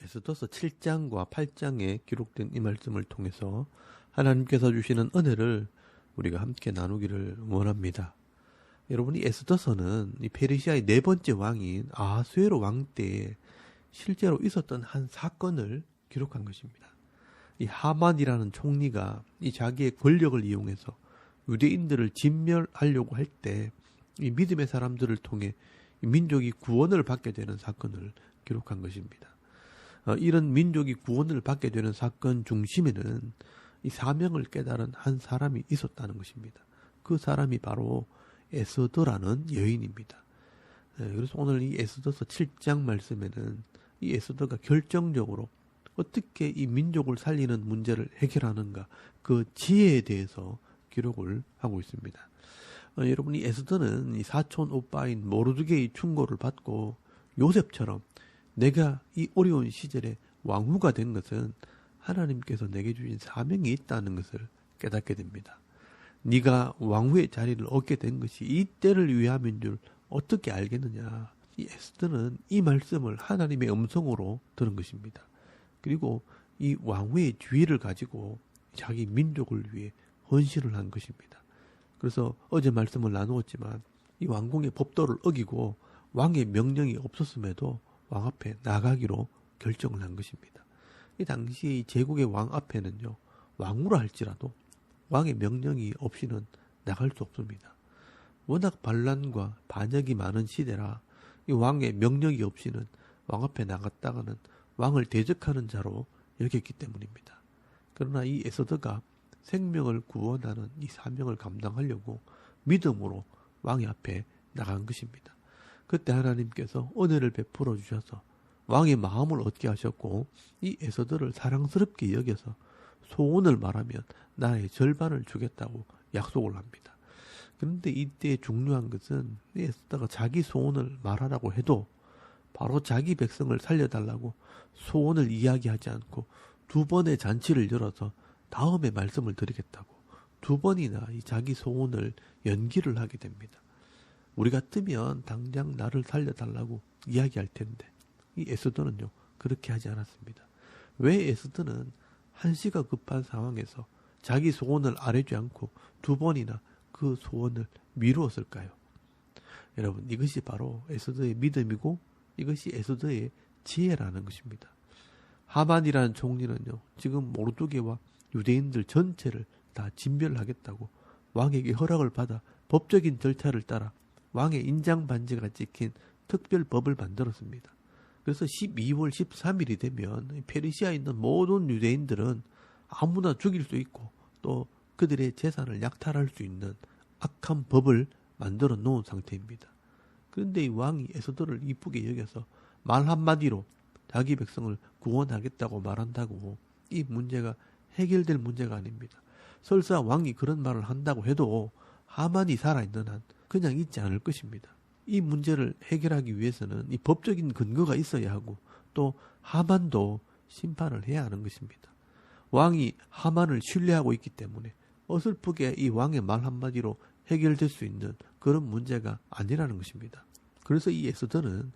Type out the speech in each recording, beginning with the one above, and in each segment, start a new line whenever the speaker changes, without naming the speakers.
에스더서 7장과 8장에 기록된 이 말씀을 통해서 하나님께서 주시는 은혜를 우리가 함께 나누기를 원합니다. 여러분, 이 에스더서는 이 페르시아의 네 번째 왕인 아하수에로 왕 때에 실제로 있었던 한 사건을 기록한 것입니다. 이 하만이라는 총리가 이 자기의 권력을 이용해서 유대인들을 진멸하려고 할 때 이 믿음의 사람들을 통해 민족이 구원을 받게 되는 사건을 기록한 것입니다. 이런 민족이 구원을 받게 되는 사건 중심에는 이 사명을 깨달은 한 사람이 있었다는 것입니다. 그 사람이 바로 에스더라는 여인입니다. 그래서 오늘 이 에스더서 7장 말씀에는 이 에스더가 결정적으로 어떻게 이 민족을 살리는 문제를 해결하는가, 그 지혜에 대해서 기록을 하고 있습니다. 여러분, 이 에스더는 이 사촌 오빠인 모르드게의 충고를 받고 요셉처럼 내가 이 어려운 시절에 왕후가 된 것은 하나님께서 내게 주신 사명이 있다는 것을 깨닫게 됩니다. 네가 왕후의 자리를 얻게 된 것이 이 때를 위함인 줄 어떻게 알겠느냐. 이 에스더는 이 말씀을 하나님의 음성으로 들은 것입니다. 그리고 이 왕후의 지위를 가지고 자기 민족을 위해 헌신을 한 것입니다. 그래서 어제 말씀을 나누었지만 이 왕궁의 법도를 어기고 왕의 명령이 없었음에도 왕 앞에 나가기로 결정을 한 것입니다. 이 당시 제국의 왕 앞에는요, 왕후라 할지라도 왕의 명령이 없이는 나갈 수 없습니다. 워낙 반란과 반역이 많은 시대라 이 왕의 명령이 없이는 왕 앞에 나갔다가는 왕을 대적하는 자로 여겼기 때문입니다. 그러나 이 에스더가 생명을 구원하는 이 사명을 감당하려고 믿음으로 왕의 앞에 나간 것입니다. 그때 하나님께서 은혜를 베풀어 주셔서 왕의 마음을 얻게 하셨고 이 에스더를 사랑스럽게 여겨서 소원을 말하면 나의 절반을 주겠다고 약속을 합니다. 그런데 이때 중요한 것은 에스더가 자기 소원을 말하라고 해도 바로 자기 백성을 살려달라고 소원을 이야기하지 않고 두 번의 잔치를 열어서 다음에 말씀을 드리겠다고 두 번이나 이 자기 소원을 연기를 하게 됩니다. 우리 같으면 당장 나를 살려달라고 이야기할 텐데 이 에스더는요, 그렇게 하지 않았습니다. 왜 에스더는 한시가 급한 상황에서 자기 소원을 아뢰지 않고 두 번이나 그 소원을 미루었을까요? 여러분, 이것이 바로 에스더의 믿음이고 이것이 에스더의 지혜라는 것입니다. 하만이라는 총리는요, 지금 모르드게와 유대인들 전체를 다 진멸하겠다고 왕에게 허락을 받아 법적인 절차를 따라 왕의 인장 반지가 찍힌 특별법을 만들었습니다. 그래서 12월 13일이 되면 페르시아에 있는 모든 유대인들은 아무나 죽일 수 있고 또 그들의 재산을 약탈할 수 있는 악한 법을 만들어 놓은 상태입니다. 그런데 이 왕이 에스더를 이쁘게 여겨서 말 한마디로 자기 백성을 구원하겠다고 말한다고 이 문제가 해결될 문제가 아닙니다. 설사 왕이 그런 말을 한다고 해도 하만이 살아있는 한 그냥 있지 않을 것입니다. 이 문제를 해결하기 위해서는 이 법적인 근거가 있어야 하고 또 하만도 심판을 해야 하는 것입니다. 왕이 하만을 신뢰하고 있기 때문에 어설프게 이 왕의 말 한마디로 해결될 수 있는 그런 문제가 아니라는 것입니다. 그래서 이 에스더는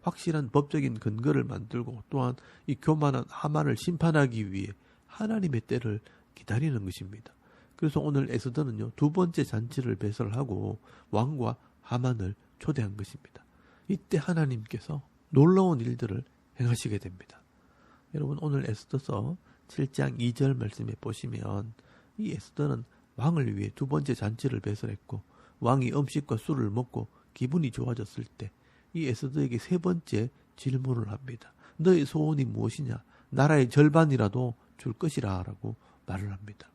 확실한 법적인 근거를 만들고 또한 이 교만한 하만을 심판하기 위해 하나님의 때를 기다리는 것입니다. 그래서 오늘 에스더는요, 두 번째 잔치를 배설하고 왕과 하만을 초대한 것입니다. 이때 하나님께서 놀라운 일들을 행하시게 됩니다. 여러분, 오늘 에스더서 7장 2절 말씀에 보시면 이 에스더는 왕을 위해 두 번째 잔치를 배설했고 왕이 음식과 술을 먹고 기분이 좋아졌을 때 이 에스더에게 세 번째 질문을 합니다. 너의 소원이 무엇이냐? 나라의 절반이라도 줄 것이라 라고 말을 합니다.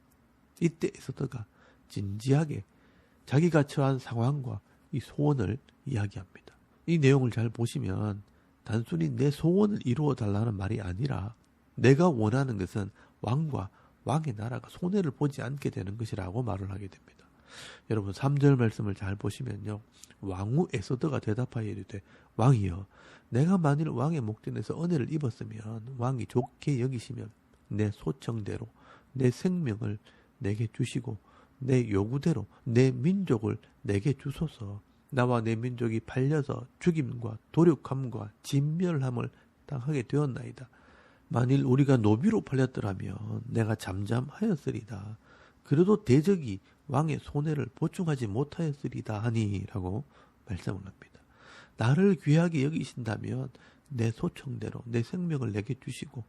이때 에스더가 진지하게 자기가 처한 상황과 이 소원을 이야기합니다. 이 내용을 잘 보시면 단순히 내 소원을 이루어 달라는 말이 아니라 내가 원하는 것은 왕과 왕의 나라가 손해를 보지 않게 되는 것이라고 말을 하게 됩니다. 여러분, 3절 말씀을 잘 보시면요, 왕후 에스더가 대답하여 이르되 왕이여, 내가 만일 왕의 목전에서 은혜를 입었으면 왕이 좋게 여기시면 내 소청대로 내 생명을 내게 주시고 내 요구대로 내 민족을 내게 주소서. 나와 내 민족이 팔려서 죽임과 도륙함과 진멸함을 당하게 되었나이다. 만일 우리가 노비로 팔렸더라면 내가 잠잠하였으리다. 그래도 대적이 왕의 손해를 보충하지 못하였으리다 하니라고 말씀을 합니다. 나를 귀하게 여기신다면 내 소청대로 내 생명을 내게 주시고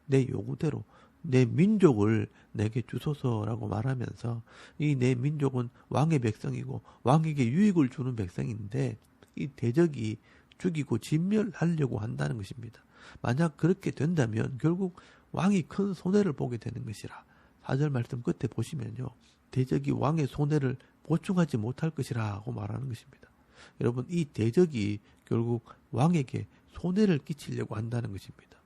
내 요구대로 내 민족을 내게 주소서라고 말하면서 이 내 민족은 왕의 백성이고 왕에게 유익을 주는 백성인데 이 대적이 죽이고 진멸하려고 한다는 것입니다. 만약 그렇게 된다면 결국 왕이 큰 손해를 보게 되는 것이라 4절 말씀 끝에 보시면요. 대적이 왕의 손해를 보충하지 못할 것이라고 말하는 것입니다. 여러분 이 대적이 결국 왕에게 손해를 끼치려고 한다는 것입니다.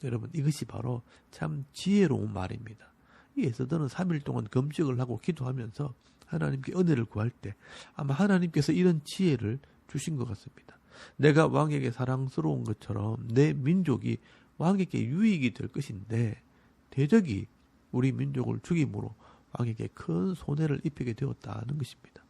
여러분 이것이 바로 참 지혜로운 말입니다. 이 에스더는 3일 동안 금식을 하고 기도하면서 하나님께 은혜를 구할 때 아마 하나님께서 이런 지혜를 주신 것 같습니다. 내가 왕에게 사랑스러운 것처럼 내 민족이 왕에게 유익이 될 것인데 대적이 우리 민족을 죽임으로 왕에게 큰 손해를 입히게 되었다는 것입니다.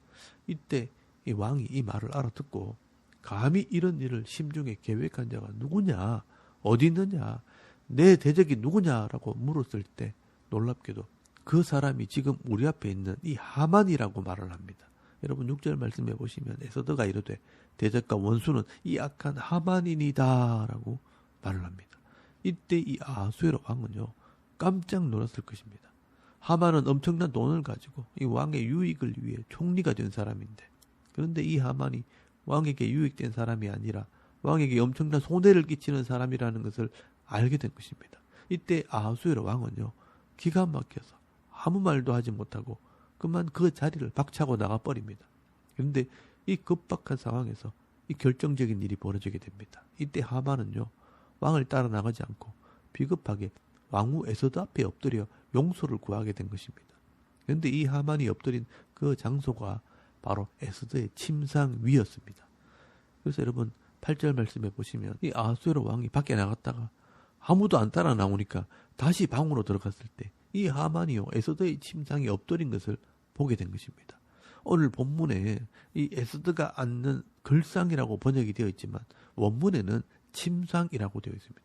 이때 이 왕이 이 말을 알아듣고 감히 이런 일을 심중에 계획한 자가 누구냐, 어디 있느냐, 내 대적이 누구냐라고 물었을 때 놀랍게도 그 사람이 지금 우리 앞에 있는 이 하만이라고 말을 합니다. 여러분 6절 말씀해 보시면 에스더가 이르되 대적과 원수는 이 악한 하만이니다라고 말을 합니다. 이때 이 아하수에로 왕은요 깜짝 놀랐을 것입니다. 하만은 엄청난 돈을 가지고 이 왕의 유익을 위해 총리가 된 사람인데 그런데 이 하만이 왕에게 유익된 사람이 아니라 왕에게 엄청난 손해를 끼치는 사람이라는 것을 알게 된 것입니다. 이때 아하수에로 왕은요 기가 막혀서 아무 말도 하지 못하고 그만 그 자리를 박차고 나가버립니다. 그런데 이 급박한 상황에서 이 결정적인 일이 벌어지게 됩니다. 이때 하만은요 왕을 따라 나가지 않고 비급하게 왕후 에스더 앞에 엎드려 용서를 구하게 된 것입니다. 그런데 이 하만이 엎드린 그 장소가 바로 에스더의 침상 위였습니다. 그래서 여러분 8절 말씀해 보시면 이 아하수에로 왕이 밖에 나갔다가 아무도 안 따라 나오니까 다시 방으로 들어갔을 때 이 하만이요 에스더의 침상에 엎드린 것을 보게 된 것입니다. 오늘 본문에 이 에스더가 앉는 글상이라고 번역이 되어 있지만 원문에는 침상이라고 되어 있습니다.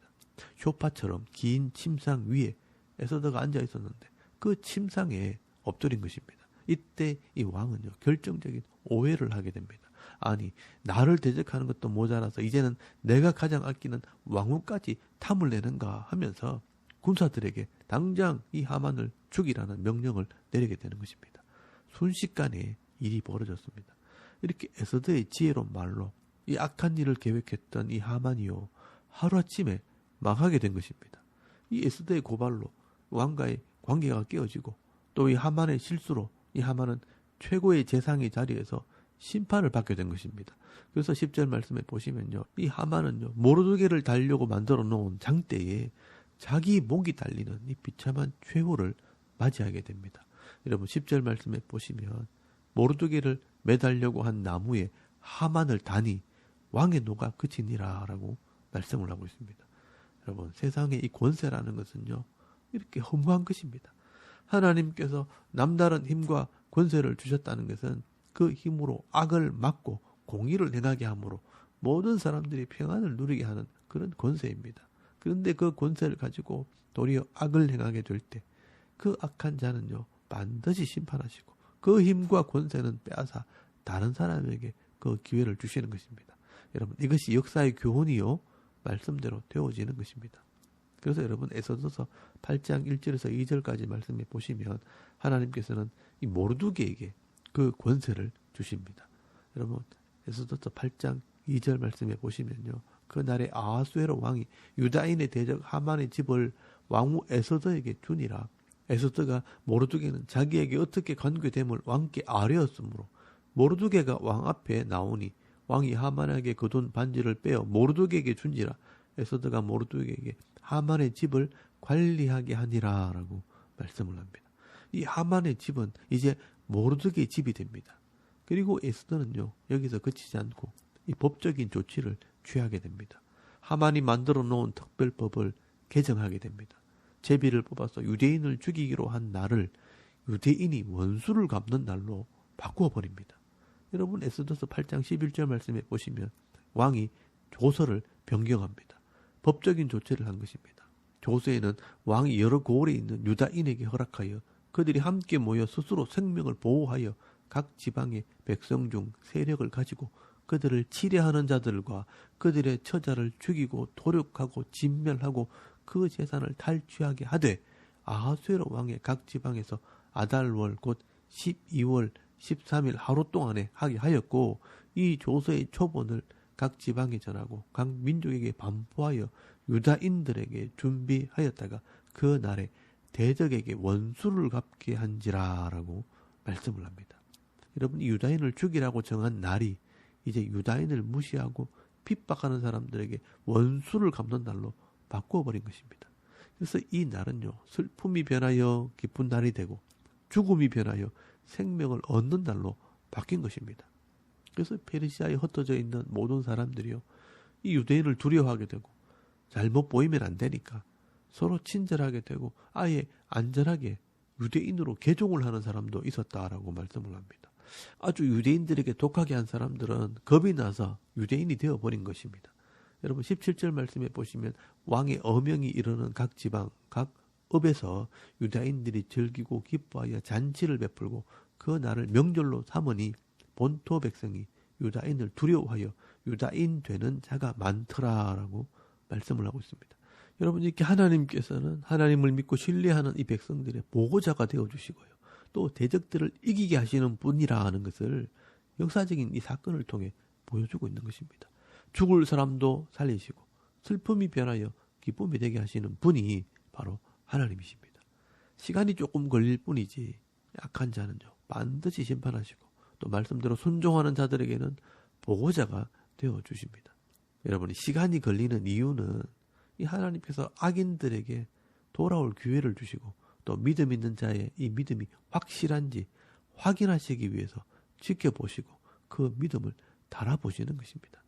쇼파처럼 긴 침상 위에 에스더가 앉아 있었는데 그 침상에 엎드린 것입니다. 이때 이 왕은요 결정적인 오해를 하게 됩니다. 아니 나를 대적하는 것도 모자라서 이제는 내가 가장 아끼는 왕후까지 탐을 내는가 하면서 군사들에게 당장 이 하만을 죽이라는 명령을 내리게 되는 것입니다. 순식간에 일이 벌어졌습니다. 이렇게 에스더의 지혜로운 말로 이 악한 일을 계획했던 이 하만이요 하루아침에 망하게 된 것입니다. 이 에스더의 고발로 왕과의 관계가 깨어지고 또 이 하만의 실수로 이 하만은 최고의 재상의 자리에서 심판을 받게 된 것입니다. 그래서 10절 말씀에 보시면요. 이 하만은요. 모르드게를 달려고 만들어 놓은 장대에 자기 목이 달리는 이 비참한 최후를 맞이하게 됩니다. 여러분 10절 말씀에 보시면 모르드게를 매달려고 한 나무에 하만을 다니 왕의 노가 그치니라 라고 말씀을 하고 있습니다. 여러분 세상의 이 권세라는 것은요. 이렇게 허무한 것입니다. 하나님께서 남다른 힘과 권세를 주셨다는 것은 그 힘으로 악을 막고 공의를 행하게 함으로 모든 사람들이 평안을 누리게 하는 그런 권세입니다. 그런데 그 권세를 가지고 도리어 악을 행하게 될 때 그 악한 자는요 반드시 심판하시고 그 힘과 권세는 빼앗아 다른 사람에게 그 기회를 주시는 것입니다. 여러분 이것이 역사의 교훈이요 말씀대로 되어지는 것입니다. 그래서 여러분 에스더서 8장 1절에서 2절까지 말씀해 보시면 하나님께서는 이 모르드게에게 그 권세를 주십니다. 여러분 에스더서 8장 2절 말씀해 보시면요. 그날에 아하수에로 왕이 유다인의 대적 하만의 집을 왕후 에스더에게 주니라. 에스더가 모르드게는 자기에게 어떻게 관계됨을 왕께 아뢰었으므로 모르드게가 왕 앞에 나오니 왕이 하만에게 거둔 반지를 빼어 모르드게에게 준지라. 에스더가 모르드게에게 하만의 집을 관리하게 하니라 라고 말씀을 합니다. 이 하만의 집은 이제 모르드게의 집이 됩니다. 그리고 에스더는요 여기서 그치지 않고 이 법적인 조치를 취하게 됩니다. 하만이 만들어 놓은 특별법을 개정하게 됩니다. 제비를 뽑아서 유대인을 죽이기로 한 날을 유대인이 원수를 갚는 날로 바꾸어 버립니다. 여러분 에스더서 8장 11절 말씀에 보시면 왕이 조서를 변경합니다. 법적인 조치를 한 것입니다. 조서에는 왕이 여러 고을에 있는 유다인에게 허락하여 그들이 함께 모여 스스로 생명을 보호하여 각 지방의 백성 중 세력을 가지고 그들을 치려하는 자들과 그들의 처자를 죽이고 도륙하고 진멸하고 그 재산을 탈취하게 하되 아하수에로 왕의 각 지방에서 아달월 곧 12월 13일 하루 동안에 하게 하였고 이 조서의 초본을 각 지방에 전하고 각 민족에게 반포하여 유다인들에게 준비하였다가 그 날에 대적에게 원수를 갚게 한지라라고 말씀을 합니다. 여러분, 이 유다인을 죽이라고 정한 날이 이제 유다인을 무시하고 핍박하는 사람들에게 원수를 갚는 날로 바꾸어버린 것입니다. 그래서 이 날은요, 슬픔이 변하여 기쁜 날이 되고 죽음이 변하여 생명을 얻는 날로 바뀐 것입니다. 그래서 페르시아에 흩어져 있는 모든 사람들이요, 이 유대인을 두려워하게 되고 잘못 보이면 안 되니까 서로 친절하게 되고 아예 안전하게 유대인으로 개종을 하는 사람도 있었다라고 말씀을 합니다. 아주 유대인들에게 독하게 한 사람들은 겁이 나서 유대인이 되어버린 것입니다. 여러분 17절 말씀에 보시면 왕의 어명이 이르는 각 지방, 각 읍에서 유다인들이 즐기고 기뻐하여 잔치를 베풀고 그 날을 명절로 삼으니 본토 백성이 유다인을 두려워하여 유다인 되는 자가 많더라라고 말씀을 하고 있습니다. 여러분, 이렇게 하나님께서는 하나님을 믿고 신뢰하는 이 백성들의 보호자가 되어주시고요. 또 대적들을 이기게 하시는 분이라 하는 것을 역사적인 이 사건을 통해 보여주고 있는 것입니다. 죽을 사람도 살리시고 슬픔이 변하여 기쁨이 되게 하시는 분이 바로 하나님이십니다. 시간이 조금 걸릴 뿐이지 약한 자는요 반드시 심판하시고 또 말씀대로 순종하는 자들에게는 보호자가 되어주십니다. 여러분이 시간이 걸리는 이유는 이 하나님께서 악인들에게 돌아올 기회를 주시고 또 믿음 있는 자의 이 믿음이 확실한지 확인하시기 위해서 지켜보시고 그 믿음을 달아보시는 것입니다.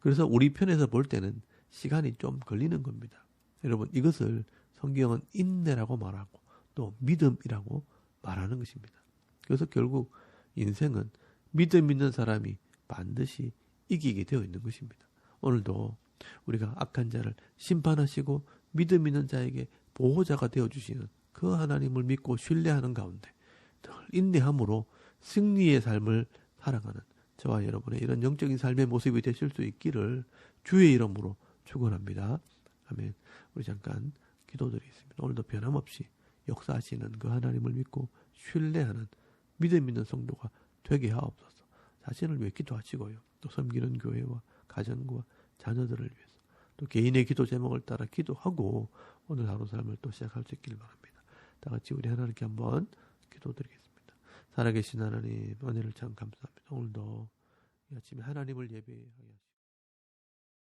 그래서 우리 편에서 볼 때는 시간이 좀 걸리는 겁니다. 여러분, 이것을 성경은 인내라고 말하고 또 믿음이라고 말하는 것입니다. 그래서 결국 인생은 믿음 있는 사람이 반드시 이기게 되어 있는 것입니다. 오늘도 우리가 악한 자를 심판하시고 믿음 있는 자에게 보호자가 되어주시는 그 하나님을 믿고 신뢰하는 가운데 늘 인내함으로 승리의 삶을 살아가는 저와 여러분의 이런 영적인 삶의 모습이 되실 수 있기를 주의 이름으로 축원합니다. 아멘. 우리 잠깐 기도드리겠습니다. 오늘도 변함없이 역사하시는 그 하나님을 믿고 신뢰하는 믿음 있는 성도가 되게 하옵소서. 자신을 위해 기도하시고요. 또 섬기는 교회와 가정과 자녀들을 위해서 또 개인의 기도 제목을 따라 기도하고 오늘 하루 삶을 또 시작할 수 있길 바랍니다. 다 같이 우리 하나님께 한번 기도드리겠습니다. 살아계신 하나님, 은혜를 참 감사합니다. 오늘도 이 아침에 하나님을 예배하게 하시고